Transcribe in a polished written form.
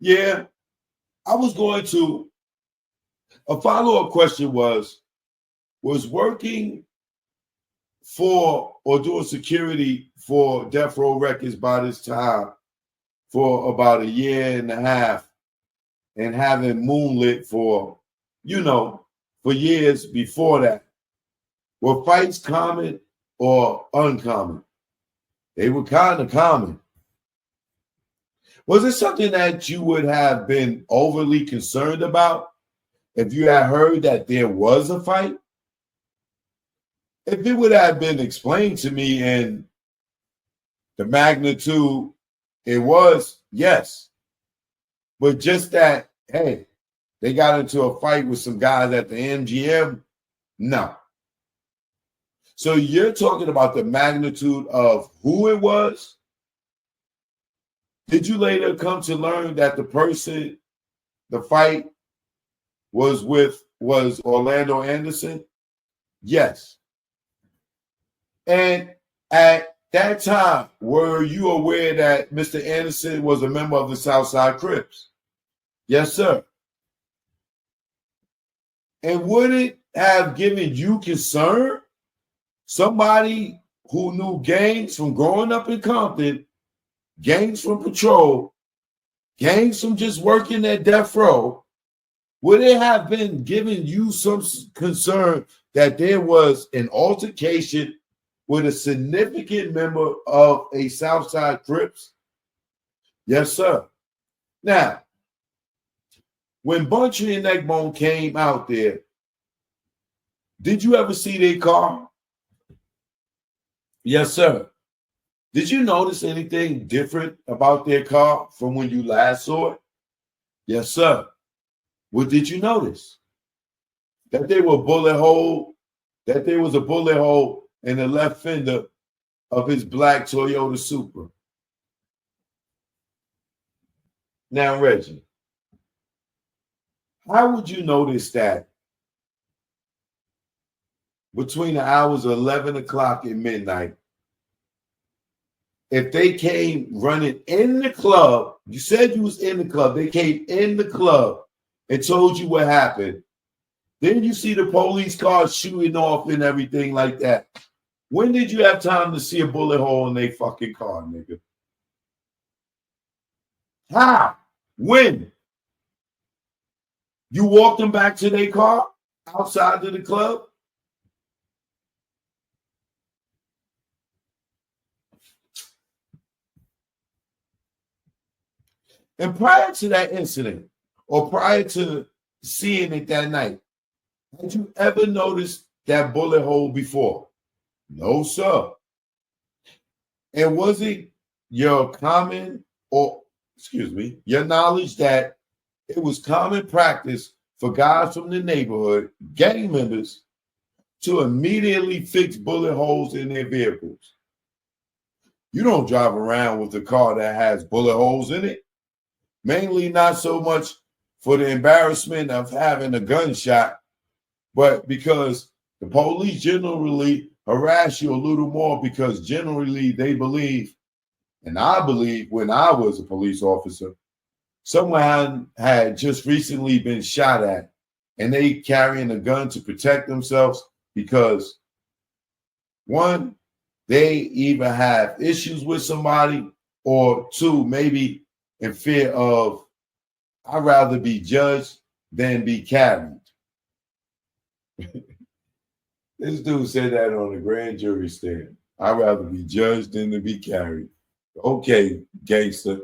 Yeah, I was going to. A follow-up question was working for or doing security for Death Row Records by this time for about a year and a half and having moonlit for, for years before that. Were fights common or uncommon? They were kind of common. Was it something that you would have been overly concerned about if you had heard that there was a fight? If it would have been explained to me in the magnitude it was, yes. But just that, hey, they got into a fight with some guys at the MGM, no. So you're talking about the magnitude of who it was? Did you later come to learn that the person the fight was with was Orlando Anderson? Yes. And at that time, were you aware that Mr. Anderson was a member of the Southside Crips? Yes, sir. And would it have given you concern? Somebody who knew gangs from growing up in Compton, gangs from patrol, gangs from just working at death row, would it have been giving you some concern that there was an altercation with a significant member of a Southside Crips? Yes, sir. Now, when Buntry and Neckbone came out there, did you ever see their car? Yes, sir. Did you notice anything different about their car from when you last saw it? Yes, sir. What did you notice? That there was a bullet hole in the left fender of his black Toyota Supra. Now, Reggie, how would you notice that between the hours of 11 o'clock and midnight, if they came running in the club, you said you was in the club, they came in the club and told you what happened. Then you see the police cars shooting off and everything like that. When did you have time to see a bullet hole in their fucking car, nigga? How? When? You walked them back to their car outside of the club? And prior to that incident, or prior to seeing it that night, had you ever noticed that bullet hole before? No, sir. And was it your your knowledge that it was common practice for guys from the neighborhood, gang members, to immediately fix bullet holes in their vehicles? You don't drive around with a car that has bullet holes in it. Mainly not so much for the embarrassment of having a gunshot, but because the police generally harass you a little more because generally they believe, and I believe when I was a police officer, someone had just recently been shot at and they carrying a gun to protect themselves because one, they either have issues with somebody, or two, maybe in fear of, I'd rather be judged than be carried. This dude said that on the grand jury stand. I'd rather be judged than to be carried. Okay, gangster.